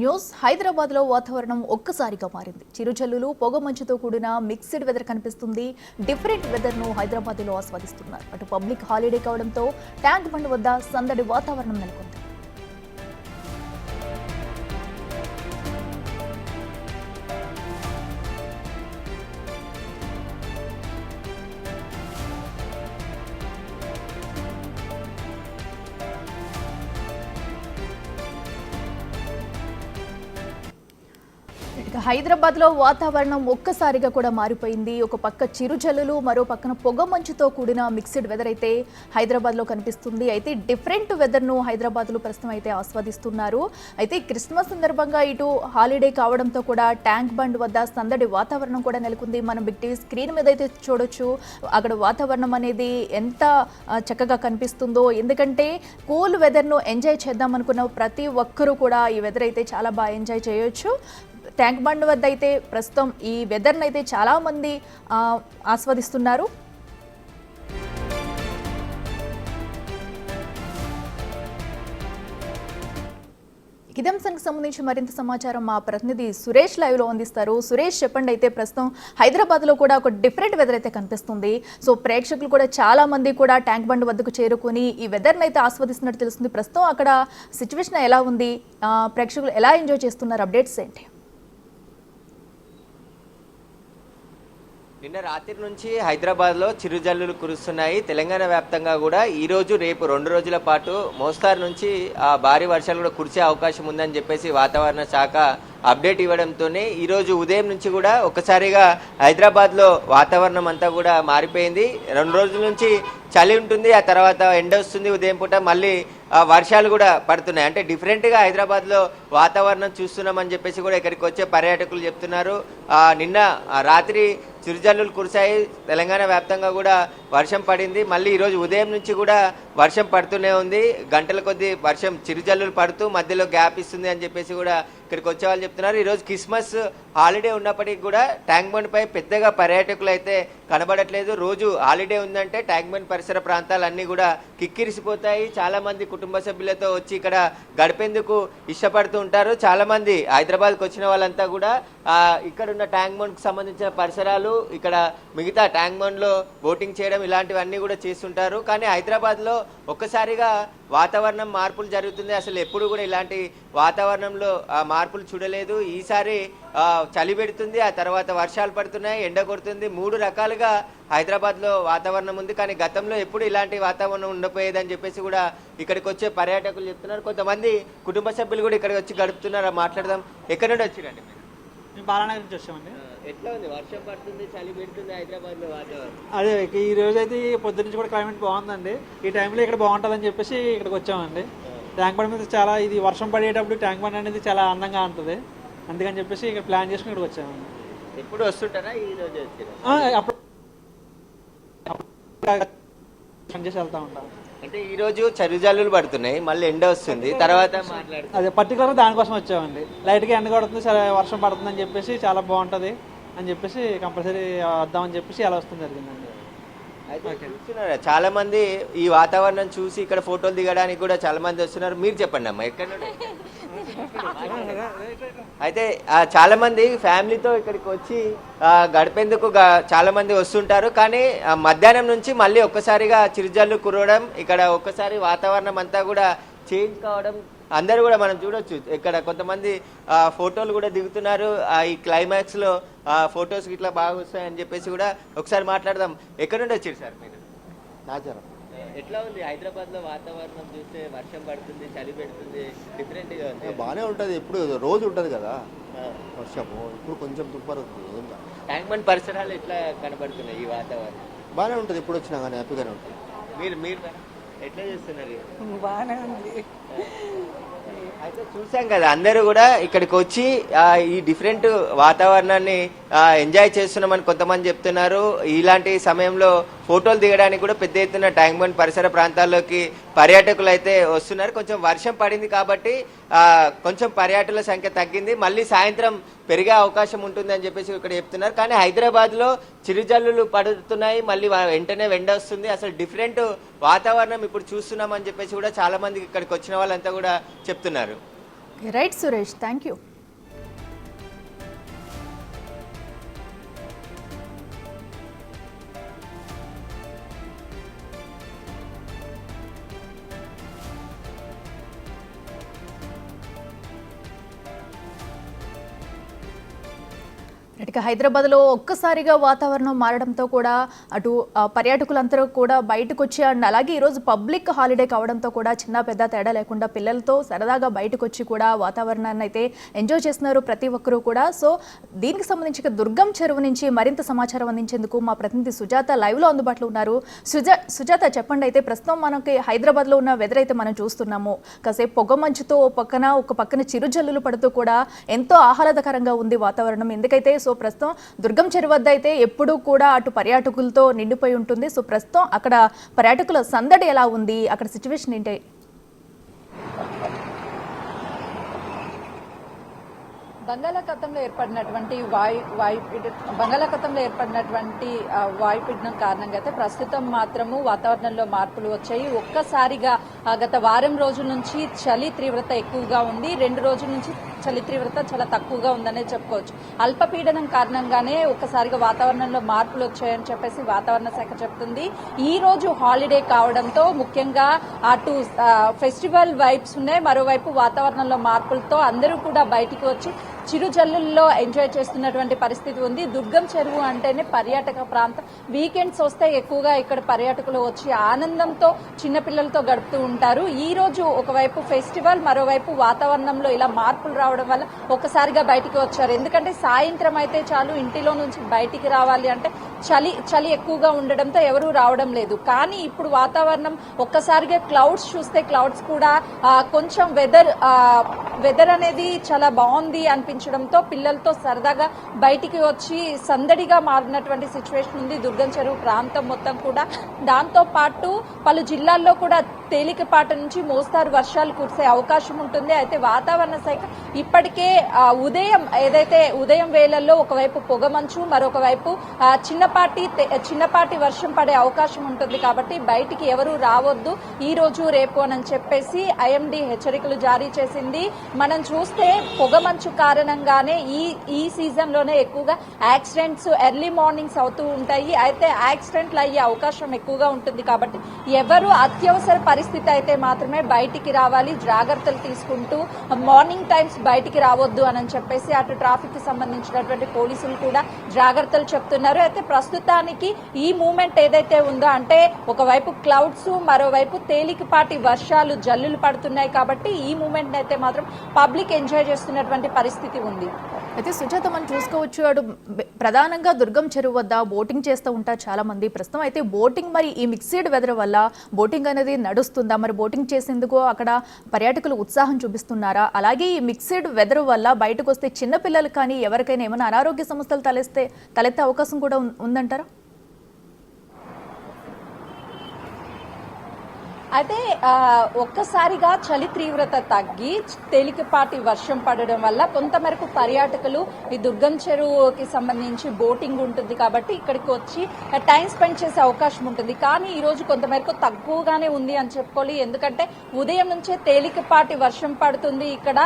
News Hyderabad లో వాతావరణం ఒక్కసారిగా మారింది. చిరుజల్లులు పొగమంచుతో కూడిన మిక్స్డ్ వెదర్ కనిపిస్తుంది. డిఫరెంట్ వెదర్ ను హైదరాబాద్ లో ఆస్వాదిస్తున్నారు. అటు పబ్లిక్ హాలిడే కావడంతో ట్యాంక్ బండ్ వద్ద సందడి వాతావరణం నెలకొంది. హైదరాబాద్ లో వాతావరణం ఒక్కసారిగా కూడా మారిపోయింది. ఒక పక్క చిరుజల్లులు, మరో పక్కన పొగ మంచుతో కూడిన మిక్స్డ్ వెదర్ అయితే హైదరాబాద్ లో కనిపిస్తుంది. అయితే డిఫరెంట్ వెదర్ ను హైదరాబాద్ లో ప్రస్తుతం అయితే ఆస్వాదిస్తున్నారు. అయితే క్రిస్మస్ సందర్భంగా ఇటు హాలిడే కావడంతో కూడా ట్యాంక్ బండ్ వద్ద సందడి వాతావరణం కూడా నెలకొంది. మనం బిగ్ టీవీ స్క్రీన్ మీద అయితే చూడొచ్చు. అక్కడ వాతావరణం అనేది ఎంత చక్కగా కనిపిస్తుందో. ఎందుకంటే కూల్ వెదర్ ను ఎంజాయ్ చేద్దాం అనుకున్న ప్రతి ఒక్కరూ కూడా ఈ వెదర్ అయితే చాలా బాగా ఎంజాయ్ చేయొచ్చు. ట్యాంక్ బండ్ వద్ద అయితే ప్రస్తుతం ఈ వెదర్ని అయితే చాలా మంది ఆస్వాదిస్తున్నారు. ఇదే అంశానికి సంబంధించి మరింత సమాచారం మా ప్రతినిధి సురేష్ లైవ్ లో అందిస్తారు. సురేష్, చెప్పండి. అయితే ప్రస్తుతం హైదరాబాద్ లో కూడా ఒక డిఫరెంట్ వెదర్ అయితే కనిపిస్తుంది. సో ప్రేక్షకులు కూడా చాలా మంది కూడా ట్యాంక్ బండ్ వద్దకు చేరుకుని ఈ వెదర్ని అయితే ఆస్వాదిస్తున్నట్టు తెలుస్తుంది. ప్రస్తుతం అక్కడ సిచ్యువేషన్ ఎలా ఉంది, ప్రేక్షకులు ఎలా ఎంజాయ్ చేస్తున్నారు, అప్డేట్స్ ఏంటి? నిన్న రాత్రి నుంచి హైదరాబాద్లో చిరుజల్లులు కురుస్తున్నాయి. తెలంగాణ వ్యాప్తంగా కూడా ఈరోజు రేపు 2 రోజుల పాటు మోస్తారు నుంచి భారీ వర్షాలు కూడా కురిసే అవకాశం ఉందని చెప్పేసి వాతావరణ శాఖ అప్డేట్ ఇవ్వడంతోనే ఈరోజు ఉదయం నుంచి కూడా ఒక్కసారిగా హైదరాబాద్లో వాతావరణం అంతా కూడా మారిపోయింది. 2 రోజుల నుంచి చలి ఉంటుంది, ఆ తర్వాత ఎండ వస్తుంది, ఉదయం పూట మళ్ళీ వర్షాలు కూడా పడుతున్నాయి. అంటే డిఫరెంట్గా హైదరాబాద్లో వాతావరణం చూస్తున్నామని చెప్పేసి కూడా ఇక్కడికి వచ్చే పర్యాటకులు చెప్తున్నారు. నిన్న రాత్రి చిరుజల్లులు కురిశాయి. తెలంగాణ వ్యాప్తంగా కూడా వర్షం పడింది. మళ్ళీ ఈరోజు ఉదయం నుంచి కూడా వర్షం పడుతూనే ఉంది. గంటల కొద్దీ వర్షం చిరుజల్లులు పడుతూ మధ్యలో గ్యాప్ ఇస్తుంది అని చెప్పేసి కూడా ఇక్కడికి వచ్చే వాళ్ళు చెప్తున్నారు. ఈరోజు క్రిస్మస్ హాలిడే ఉన్నప్పటికీ కూడా ట్యాంక్ బండ్ పై పెద్దగా పర్యాటకులు అయితే కనబడట్లేదు. రోజు హాలిడే ఉందంటే ట్యాంక్ బండ్ పరిసర ప్రాంతాలన్నీ కూడా కిక్కిరిసిపోతాయి. చాలా మంది కుటుంబ సభ్యులతో వచ్చి ఇక్కడ గడిపేందుకు ఇష్టపడుతూ ఉంటారు. చాలా మంది హైదరాబాద్కి వచ్చిన వాళ్ళంతా కూడా ఇక్కడ ఉన్న ట్యాంక్ బండ్కి సంబంధించిన పరిసరాలు, ఇక్కడ మిగతా ట్యాంక్ బండ్లో బోటింగ్ చేయడం ఇలాంటివన్నీ కూడా చేస్తుంటారు. కానీ హైదరాబాద్లో ఒక్కసారిగా వాతావరణం మార్పులు జరుగుతుంది. అసలు ఎప్పుడు కూడా ఇలాంటి వాతావరణంలో మార్పులు చూడలేదు. ఈసారి చలి పెడుతుంది, ఆ తర్వాత వర్షాలు పడుతున్నాయి, ఎండ కొడుతుంది. 3 రకాలుగా హైదరాబాద్లో వాతావరణం ఉంది. కానీ గతంలో ఎప్పుడు ఇలాంటి వాతావరణం ఉండపోయేదని చెప్పేసి కూడా ఇక్కడికి వచ్చే పర్యాటకులు చెప్తున్నారు. కొంతమంది కుటుంబ సభ్యులు కూడా ఇక్కడికి వచ్చి గడుపుతున్నారు. మాట్లాడదాం. ఎక్కడి నుండి వచ్చిరండి? మేము బాలానగర్ నుంచి వచ్చామండి. ఎట్లా ఉంది? వర్షం పడుతుంది, చలి పెడుతుంది హైదరాబాద్లో వాతావరణం. అదే ఈ రోజు అయితే పొద్దు నుంచి కూడా క్లైమేట్ బాగుందండి. ఈ టైంలో ఇక్కడ బాగుంటుందని చెప్పేసి ఇక్కడికి వచ్చామండి. ట్యాంక్ బండ్ మీద చాలా ఇది వర్షం పడేటప్పుడు ట్యాంక్ బండ్ అనేది చాలా అందంగా ఉంటుంది. అందుకని చెప్పేసి ఇక్కడ ప్లాన్ చేసుకుని ఇక్కడికి వచ్చామండి. ఎప్పుడు వస్తుంటారా? ఈ రోజు అప్పుడు చేసి వెళ్తా ఉంటాం. అంటే ఈ రోజు చలిజల్లులు పడుతున్నాయి, మళ్ళీ ఎండ వస్తుంది, తర్వాత అదే పర్టికులర్గా దానికోసం వచ్చామండి. లైట్గా ఎండ కొడుతుంది, చాలా వర్షం పడుతుంది అని చెప్పేసి చాలా బాగుంటుంది అని చెప్పేసి కంపల్సరీ వద్దామని చెప్పేసి అలా వస్తుంది జరిగిందండి. అయితే చూస్తున్నారా చాలా మంది ఈ వాతావరణం చూసి ఇక్కడ ఫోటోలు దిగడానికి కూడా చాలా మంది వస్తున్నారు. మీరు చెప్పండి అమ్మా, ఎక్కడ నుండి? అయితే చాలా మంది ఫ్యామిలీతో ఇక్కడికి వచ్చి గడిపేందుకు చాలా మంది వస్తుంటారు. కానీ మధ్యాహ్నం నుంచి మళ్ళీ ఒక్కసారిగా చిరుజల్లు కురవడం, ఇక్కడ ఒక్కసారి వాతావరణం అంతా కూడా చేంజ్ కావడం అందరూ కూడా మనం చూడొచ్చు. ఇక్కడ కొంతమంది ఫోటోలు కూడా దిగుతున్నారు. ఈ క్లైమాక్స్లో ఫొటోస్ ఇట్లా బాగా వస్తాయని చెప్పేసి కూడా ఒకసారి మాట్లాడదాం. ఎక్కడి నుండి వచ్చారు సార్ మీరు? నాచారం. ఎట్లా ఉంది హైదరాబాద్లో వాతావరణం చూస్తే? వర్షం పడుతుంది, చలి పెడుతుంది, డిఫరెంట్గా ఉంది. బాగానే ఉంటుంది, ఎప్పుడు రోజు ఉంటుంది కదా వర్షము. ఇప్పుడు కొంచెం తుప్పరు ట్యాంక్ బండ్ పరిసరాలు ఎట్లా కనబడుతున్నాయి? ఈ వాతావరణం బాగానే ఉంటుంది, ఎప్పుడు వచ్చినా కానీ హ్యాపీగానే ఉంటుంది. మీరు ఎట్లా చేస్తున్నారు? బాగానే ఉంది. అయితే చూసాం కదా, అందరూ కూడా ఇక్కడికి వచ్చి ఈ డిఫరెంట్ వాతావరణాన్ని ఎంజాయ్ చేస్తున్నామని కొంతమంది చెప్తున్నారు. ఇలాంటి సమయంలో ఫోటోలు దిగడానికి కూడా పెద్ద ఎత్తున ట్యాంక్ బండ్ పరిసర ప్రాంతాల్లోకి పర్యాటకులు అయితే వస్తున్నారు. కొంచెం వర్షం పడింది కాబట్టి కొంచెం పర్యాటకుల సంఖ్య తగ్గింది. మళ్ళీ సాయంత్రం పెరిగే అవకాశం ఉంటుంది అని చెప్పేసి ఇక్కడ చెప్తున్నారు. కానీ హైదరాబాద్లో చిరుజల్లులు పడుతున్నాయి, మళ్ళీ వెంటనే ఎండ వస్తుంది. అసలు డిఫరెంట్ వాతావరణం ఇప్పుడు చూస్తున్నామని చెప్పేసి కూడా చాలా మంది ఇక్కడికి వచ్చిన వాళ్ళంతా కూడా చెప్తున్నారు. Right Suresh, thank you. ఇక హైదరాబాద్లో ఒక్కసారిగా వాతావరణం మారడంతో కూడా అటు పర్యాటకులందరూ కూడా బయటకు వచ్చి అండ్ అలాగే ఈరోజు పబ్లిక్ హాలిడే కావడంతో కూడా చిన్న పెద్ద తేడా లేకుండా పిల్లలతో సరదాగా బయటకు వచ్చి కూడా వాతావరణాన్ని అయితే ఎంజాయ్ చేస్తున్నారు ప్రతి ఒక్కరూ కూడా. సో దీనికి సంబంధించి దుర్గం చెరువు నుంచి మరింత సమాచారం అందించేందుకు మా ప్రతినిధి సుజాత లైవ్లో అందుబాటులో ఉన్నారు. సుజాత చెప్పండి, అయితే ప్రస్తుతం మనకి హైదరాబాద్లో ఉన్న వెదర్ అయితే మనం చూస్తున్నాము. కాసేపు పొగ మంచుతో ఒక పక్కన చిరుజల్లులు పడుతూ కూడా ఎంతో ఆహ్లాదకరంగా ఉంది వాతావరణం. ఎందుకైతే సో ప్రస్తుతం దుర్గం చెరువు వద్ద అయితే ఎప్పుడూ కూడా అటు పర్యాటకులతో నిండిపోయి ఉంటుంది. సో ప్రస్తుతం అక్కడ పర్యాటకుల సందడి ఎలా ఉంది, అక్కడ సిచ్యువేషన్ ఏంటి? బంగాళాఖాతంలో ఏర్పడినటువంటి వాయుపీడనం కారణంగా అయితే ప్రస్తుతం మాత్రము వాతావరణంలో మార్పులు వచ్చాయి. ఒక్కసారిగా గత వారం రోజుల నుంచి చలి తీవ్రత ఎక్కువగా ఉంది. 2 రోజుల నుంచి చలి తీవ్రత చాలా తక్కువగా ఉందనే చెప్పుకోవచ్చు. అల్పపీడనం కారణంగానే ఒక్కసారిగా వాతావరణంలో మార్పులు వచ్చాయని చెప్పేసి వాతావరణ శాఖ చెప్తుంది. ఈ రోజు హాలిడే కావడంతో ముఖ్యంగా అటు ఫెస్టివల్ వైబ్స్ ఉన్నాయి, మరోవైపు వాతావరణంలో మార్పులతో అందరూ కూడా బయటికి వచ్చి చిరుజల్లుల్లో ఎంజాయ్ చేస్తున్నటువంటి పరిస్థితి ఉంది. దుర్గం చెరువు అంటేనే పర్యాటక ప్రాంతం. వీకెండ్స్ వస్తే ఎక్కువగా ఇక్కడ పర్యాటకులు వచ్చి ఆనందంతో చిన్నపిల్లలతో గడుపుతూ ఉంటారు. ఈ రోజు ఒకవైపు ఫెస్టివల్, మరోవైపు వాతావరణంలో ఇలా మార్పులు రావడం వల్ల ఒక్కసారిగా బయటికి వచ్చారు. ఎందుకంటే సాయంత్రం అయితే చాలు ఇంటిలో నుంచి బయటికి రావాలి అంటే చలి ఎక్కువగా ఉండడంతో ఎవరూ రావడం లేదు. కానీ ఇప్పుడు వాతావరణం ఒక్కసారిగా క్లౌడ్స్ చూస్తే క్లౌడ్స్ కూడా కొంచెం వెదర్ అనేది చాలా బాగుంది అనిపించడంతో పిల్లలతో సరదాగా బయటికి వచ్చి సందడిగా మారినటువంటి సిచ్యువేషన్ ఉంది దుర్గం చెరువు ప్రాంతం మొత్తం కూడా. దాంతో పాటు పలు జిల్లాల్లో కూడా తేలికపాటి నుంచి మోస్తారు వర్షాలు కురిసే అవకాశం ఉంటుంది. అయితే వాతావరణ శాఖ ఇప్పటికే ఉదయం వేళల్లో ఒకవైపు పొగమంచు, మరొక వైపు చిన్నపాటి వర్షం పడే అవకాశం ఉంటుంది. కాబట్టి బయటికి ఎవరూ రావద్దు ఈ రోజు రేపు అని చెప్పేసి ఐఎండీ హెచ్చరికలు జారీ చేసింది. మనం చూస్తే పొగమంచు కారణంగానే ఈ సీజన్ లోనే ఎక్కువగా యాక్సిడెంట్స్ ఎర్లీ మార్నింగ్స్ అవుతూ ఉంటాయి. అయితే యాక్సిడెంట్లు అయ్యే అవకాశం ఎక్కువగా ఉంటుంది. కాబట్టి ఎవరు అత్యవసర పరిస్థితి అయితే మాత్రమే బయటికి రావాలి, జాగ్రత్తలు తీసుకుంటూ మార్నింగ్ టైమ్స్ బయటికి రావద్దు అని చెప్పేసి అటు ట్రాఫిక్ కి సంబంధించినటువంటి పోలీసులు కూడా జాగ్రత్తలు చెప్తున్నారు. అయితే ప్రస్తుతానికి ఈ మూమెంట్ ఏదైతే ఉందో అంటే ఒకవైపు క్లౌడ్స్, మరోవైపు తేలికపాటి వర్షాలు జల్లులు పడుతున్నాయి. కాబట్టి ఈ మూమెంట్ అయితే మాత్రం పబ్లిక్ ఎంజాయ్ చేస్తున్నటువంటి పరిస్థితి ఉంది. అయితే సుజాత మనం చూసుకోవచ్చు, అటు ప్రధానంగా దుర్గం చెరువు వద్ద బోటింగ్ చేస్తూ ఉంటారు చాలా మంది. ప్రస్తుతం అయితే బోటింగ్ మరి ఈ మిక్స్డ్ వెదర్ వల్ల బోటింగ్ అనేది నడుస్తుందా? మరి బోటింగ్ చేసేందుకు అక్కడ పర్యాటకులు ఉత్సాహం చూపిస్తున్నారా? అలాగే ఈ మిక్స్డ్ వెదర్ వల్ల బయటకు వస్తే చిన్నపిల్లలు కానీ ఎవరికైనా ఏమైనా అనారోగ్య సమస్యలు తలెత్తే అవకాశం కూడా ఉందంటారా? అయితే ఒక్కసారిగా చలి తీవ్రత తగ్గి తేలికపాటి వర్షం పడడం వల్ల కొంతమేరకు పర్యాటకులు ఈ దుర్గం చెరువుకి సంబంధించి బోటింగ్ ఉంటుంది కాబట్టి ఇక్కడికి వచ్చి టైం స్పెండ్ చేసే అవకాశం ఉంటుంది. కానీ ఈ రోజు కొంతమేరకు తక్కువగానే ఉంది అని చెప్పుకోవాలి. ఎందుకంటే ఉదయం నుంచే తేలికపాటి వర్షం పడుతుంది. ఇక్కడ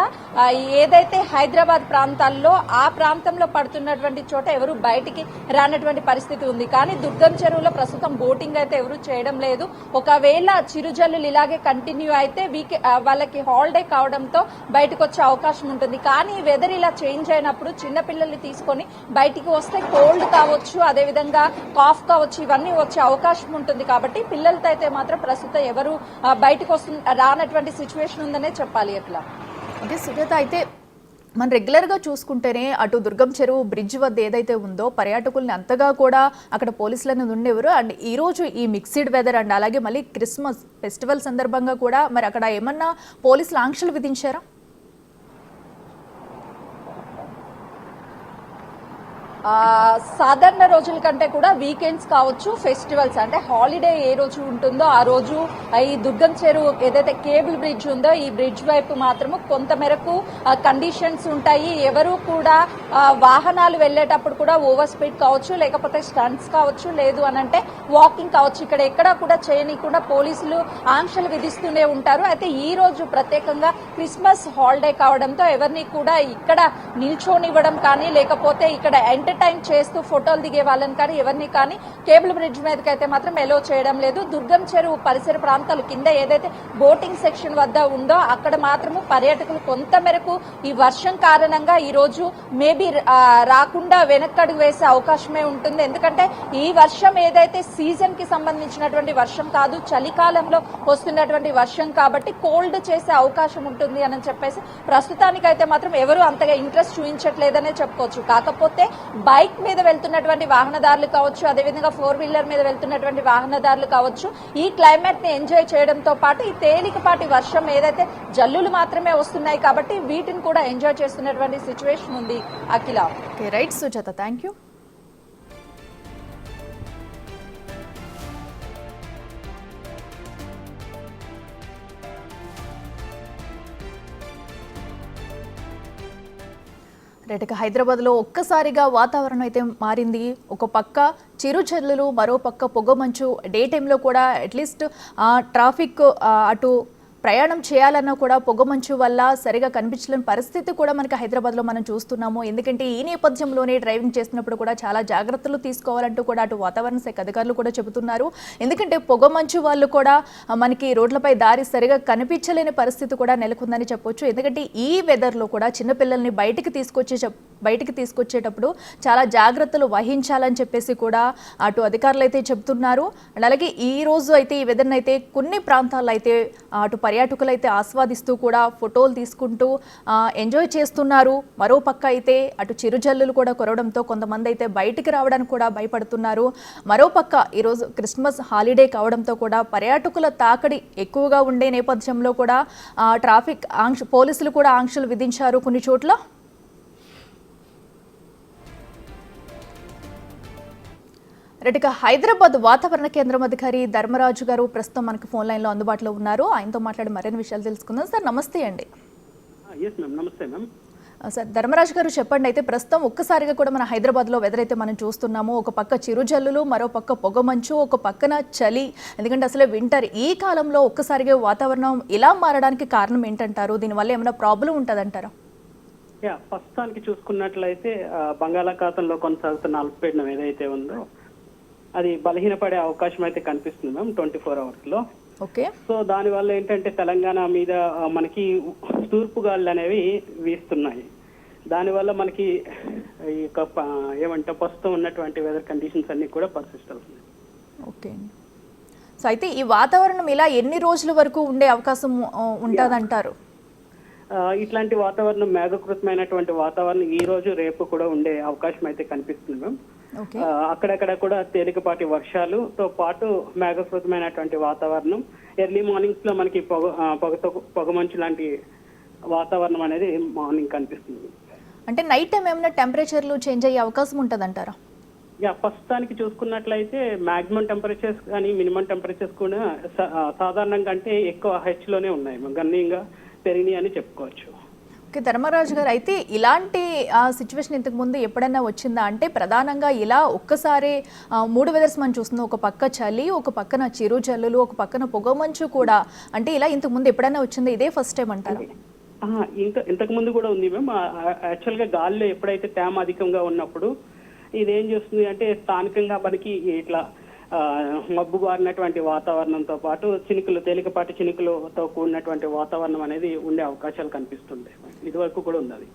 ఏదైతే హైదరాబాద్ ప్రాంతాల్లో ఆ ప్రాంతంలో పడుతున్నటువంటి చోట ఎవరు బయటికి రానటువంటి పరిస్థితి ఉంది. కానీ దుర్గం చెరువులో ప్రస్తుతం బోటింగ్ అయితే ఎవరు చేయడం లేదు. ఒకవేళ చిరుజల్లులు ఇలాగే కంటిన్యూ అయితే వాళ్ళకి హాలిడే కావడంతో బయటకు వచ్చే అవకాశం ఉంటుంది. కానీ వెదర్ ఇలా చేంజ్ అయినప్పుడు చిన్నపిల్లల్ని తీసుకొని బయటికి వస్తే కోల్డ్ కావచ్చు, అదేవిధంగా కాఫ్ కావచ్చు, ఇవన్నీ వచ్చే అవకాశం ఉంటుంది. కాబట్టి పిల్లలతో అయితే మాత్రం ప్రస్తుతం ఎవరు బయటకు రానటువంటి సిచ్యువేషన్ ఉందనే చెప్పాలి. అట్లా ఓకే సుజాత, అయితే మనం రెగ్యులర్గా చూసుకుంటేనే అటు దుర్గం చెరువు బ్రిడ్జ్ వద్ద ఏదైతే ఉందో పర్యాటకుల్ని అంతగా కూడా అక్కడ పోలీసులను ఉండేవారు. అండ్ ఈరోజు ఈ మిక్స్డ్ వెదర్ అండ్ అలాగే మళ్ళీ క్రిస్మస్ ఫెస్టివల్ సందర్భంగా కూడా మరి అక్కడ ఏమన్నా పోలీసులు ఆంక్షలు విధించారా? సాధారణ రోజుల కంటే కూడా వీకెండ్స్ కావచ్చు, ఫెస్టివల్స్ అంటే హాలిడే ఏ రోజు ఉంటుందో ఆ రోజు ఈ దుర్గం చెరువు ఏదైతే కేబుల్ బ్రిడ్జ్ ఉందో ఈ బ్రిడ్జ్ వైపు మాత్రము కొంత మేరకు కండిషన్స్ ఉంటాయి. ఎవరు కూడా వాహనాలు వెళ్లేటప్పుడు కూడా ఓవర్ స్పీడ్ కావచ్చు, లేకపోతే స్టంట్స్ కావచ్చు, లేదు అనంటే వాకింగ్ కావచ్చు, ఇక్కడ ఎక్కడా కూడా చేయనీయకుండా పోలీసులు ఆంక్షలు విధిస్తూనే ఉంటారు. అయితే ఈ రోజు ప్రత్యేకంగా క్రిస్మస్ హాలిడే కావడంతో ఎవరిని కూడా ఇక్కడ నిల్చోనివ్వడం కానీ, లేకపోతే ఇక్కడ ఎంటర్టైన్ చేస్తూ ఫోటోలు దిగే వాళ్ళని కానీ ఎవరిని కానీ కేబుల్ బ్రిడ్జ్ మీదకి అయితే మాత్రం ఎలో చేయడం లేదు. దుర్గం చెరువు పరిసర ప్రాంతాలు కింద ఏదైతే బోటింగ్ సెక్షన్ వద్ద ఉందో అక్కడ మాత్రము పర్యాటకులు కొంత మేరకు ఈ వర్షం కారణంగా ఈ రోజు మేబీ రాకుండా వెనక్కడుగు వేసే అవకాశమే ఉంటుంది. ఎందుకంటే ఈ వర్షం ఏదైతే సీజన్ కి సంబంధించినటువంటి వర్షం కాదు, చలికాలంలో వస్తున్నటువంటి వర్షం కాబట్టి కోల్డ్ చేసే అవకాశం ఉంటుంది అని చెప్పేసి ప్రస్తుతానికైతే మాత్రం ఎవరు అంతగా ఇంట్రెస్ట్ చూపించట్లేదనే చెప్పుకోవచ్చు. కాకపోతే బైక్ మీద వెళ్తున్నటువంటి వాహనదారులు కావచ్చు, అదేవిధంగా 4 వీలర్ మీద వెళ్తున్నటువంటి వాహనదారులు కావచ్చు, ఈ క్లైమేట్ ని ఎంజాయ్ చేయడంతో పాటు ఈ తేలికపాటి వర్షం ఏదైతే జల్లులు మాత్రమే వస్తున్నాయి కాబట్టి వీటిని కూడా ఎంజాయ్ చేస్తున్నటువంటి సిచ్యువేషన్ ఉంది. Akhila. Right Sujatha, thank you. Right, హైదరాబాద్లో ఒక్కసారిగా వాతావరణం అయితే మారింది. ఒక పక్క చిరుజల్లులు, మరో పక్క పొగమంచు. డే టైంలో కూడా అట్లీస్ట్ ట్రాఫిక్ అటు ప్రయాణం చేయాలన్నా కూడా పొగమంచు వల్ల సరిగా కనిపించలేని పరిస్థితి కూడా మనకి హైదరాబాద్లో మనం చూస్తున్నాము. ఎందుకంటే ఈ నేపథ్యంలోనే డ్రైవింగ్ చేస్తున్నప్పుడు కూడా చాలా జాగ్రత్తలు తీసుకోవాలంటూ కూడా అటు వాతావరణ శాఖ అధికారులు కూడా చెబుతున్నారు. ఎందుకంటే పొగమంచు వాళ్ళు కూడా మనకి రోడ్లపై దారి సరిగా కనిపించలేని పరిస్థితి కూడా నెలకొందని చెప్పొచ్చు. ఎందుకంటే ఈ వెదర్లో కూడా చిన్నపిల్లల్ని బయటికి తీసుకొచ్చేటప్పుడు చాలా జాగ్రత్తలు వహించాలని చెప్పేసి కూడా అటు అధికారులు అయితే చెబుతున్నారు. అలాగే ఈ రోజు అయితే ఈ వెదర్ని అయితే కొన్ని ప్రాంతాల్లో అయితే అటు పర్యాటకులు అయితే ఆస్వాదిస్తూ కూడా ఫోటోలు తీసుకుంటూ ఎంజాయ్ చేస్తున్నారు. మరో పక్క అయితే అటు చిరుజల్లులు కూడా కురవడంతో కొంతమంది అయితే బయటికి రావడానికి కూడా భయపడుతున్నారు. మరో పక్క ఈరోజు క్రిస్మస్ హాలిడే కావడంతో కూడా పర్యాటకుల తాకిడి ఎక్కువగా ఉండే నేపథ్యంలో కూడా ట్రాఫిక్ పోలీసులు కూడా ఆంక్షలు విధించారు కొన్ని చోట్ల. రెడ్డిగా హైదరాబాద్ వాతావరణ కేంద్రం అధికారి ధర్మరాజు గారు ప్రస్తుతం మనకు ఫోన్ లైన్లో అందుబాటులో ఉన్నారు. ఆయనతో మాట్లాడి మరిన్ని విషయాలు తెలుసుకుందాం. సార్ నమస్తే అండి. నమస్తే మ్యామ్. సార్ ధర్మరాజు గారు చెప్పండి, అయితే ప్రస్తుతం ఒక్కసారిగా కూడా మన హైదరాబాద్లో వెదర్ అయితే మనం చూస్తున్నాము. ఒక పక్క చిరుజల్లులు, మరో పక్క పొగమంచు, ఒక పక్కన చలి. ఎందుకంటే అసలే వింటర్ ఈ కాలంలో ఒక్కసారిగా వాతావరణం ఇలా మారడానికి కారణం ఏంటంటారు? దీనివల్ల ఏమైనా ప్రాబ్లం ఉంటుందంటారా? ప్రస్తుతానికి చూసుకున్నట్లయితే బంగాళాఖాతంలో కొనసాగుతున్న అల్పపీడనం ఏదైతే ఉందో అది బలహీనపడే అవకాశం అయితే కనిపిస్తుంది మ్యామ్ 24 hours లో. ఓకే. సో దానివల్ల ఏంటంటే తెలంగాణ మీద మనకి తూర్పు గాలులు అనేవి వీస్తున్నాయి. దానివల్ల మనకి ఈ ఏమంటే ప్రస్తుతం ఉన్నటువంటి వెదర్ కండిషన్స్ అన్ని కూడా పర్సిస్ట్ ఓకే. సో అయితే ఈ వాతావరణం ఇలా ఎన్ని రోజుల వరకు ఉండే అవకాశం ఉంటుందంటారు? ఇట్లాంటి వాతావరణం మేఘకృతమైనటువంటి వాతావరణం ఈ రోజు రేపు కూడా ఉండే అవకాశం అయితే కనిపిస్తుంది మ్యామ్. అక్కడక్కడ కూడా తేలికపాటి వర్షాలుతో పాటు మేఘకృతమైనటువంటి వాతావరణం. ఎర్లీ మార్నింగ్స్ లో మనకి పొగమంచు లాంటి వాతావరణం అనేది మార్నింగ్ కనిపిస్తుంది. అంటే నైట్ టైం ఏమైనా టెంపరేచర్లు చేంజ్ అయ్యే అవకాశం ఉంటుందంటారా? ప్రస్తుతానికి చూసుకున్నట్లయితే మాక్సిమం టెంపరేచర్స్ కానీ మినిమం టెంపరేచర్స్ కూడా సాధారణంగా అంటే ఎక్కువ హెచ్ లోనే ఉన్నాయి, గణనీయంగా పెరిగినాయి అని చెప్పుకోవచ్చు. ఓకే ధర్మరాజు గారు, అయితే ఇలాంటి సిచ్యువేషన్ ఇంతకు ముందు ఎప్పుడైనా వచ్చిందా? అంటే ప్రధానంగా ఇలా ఒక్కసారి 3 వెదర్స్ మనం చూస్తున్నాం. ఒక పక్క చలి, ఒక పక్కన చిరు జల్లులు, ఒక పక్కన పొగమంచు కూడా. అంటే ఇలా ఇంతకు ముందు ఎప్పుడైనా వచ్చిందా? ఇదే ఫస్ట్ టైం అంటారా? ఇంతకు ముందు కూడా ఉంది మ్యామ్. యాక్చువల్ గా గాలిలో ఎప్పుడైతే తేమ అధికంగా ఉన్నప్పుడు ఇదేం చేస్తుంది అంటే స్థానికంగా మనకి ఇట్లా మబ్బు బారినటువంటి వాతావరణంతో పాటు తేలికపాటి చినుకులతో కూడినటువంటి వాతావరణం అనేది ఉండే అవకాశాలు కనిపిస్తుంటాయి. ఇది వరకు కూడా ఉంది.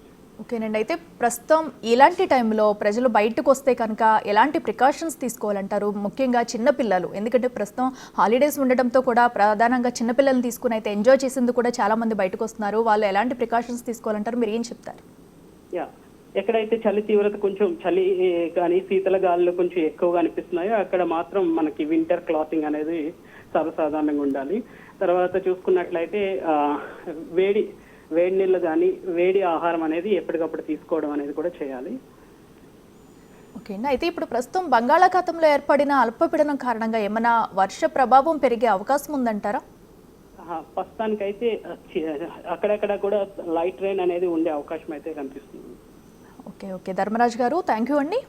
ఓకేనండి, అయితే ప్రస్తుతం ఇలాంటి టైంలో ప్రజలు బయటకు వస్తే కనుక ఎలాంటి ప్రికాషన్స్ తీసుకోవాలంటారు? ముఖ్యంగా చిన్నపిల్లలు, ఎందుకంటే ప్రస్తుతం హాలిడేస్ ఉండటంతో కూడా ప్రధానంగా చిన్నపిల్లల్ని తీసుకుని అయితే ఎంజాయ్ చేసేందుకు కూడా చాలా మంది బయటకు వస్తున్నారు. వాళ్ళు ఎలాంటి ప్రికాషన్స్ తీసుకోవాలంటారు? మీరు ఏం చెప్తారు? ఎక్కడైతే చలి తీవ్రత కొంచెం చలి కానీ శీతల గాలులు కొంచెం ఎక్కువగా అనిపిస్తున్నాయో అక్కడ మాత్రం మనకి వింటర్ క్లాతింగ్ అనేది సర్వసాధారణంగా ఉండాలి. తర్వాత చూసుకున్నట్లయితే వేడి నీళ్ళు కానీ వేడి ఆహారం అనేది ఎప్పటికప్పుడు తీసుకోవడం అనేది కూడా చేయాలి. ఓకే అండి. అయితే ఇప్పుడు ప్రస్తుతం బంగాళాఖాతంలో ఏర్పడిన అల్పపీడనం కారణంగా ఏమైనా వర్ష ప్రభావం పెరిగే అవకాశం ఉందంటారా? ప్రస్తుతానికైతే అక్కడక్కడ కూడా లైట్ రైన్ అనేది ఉండే అవకాశం అయితే కనిపిస్తుంది. ఓకే ధర్మరాజ్ గారు, థ్యాంక్ యూ అండి.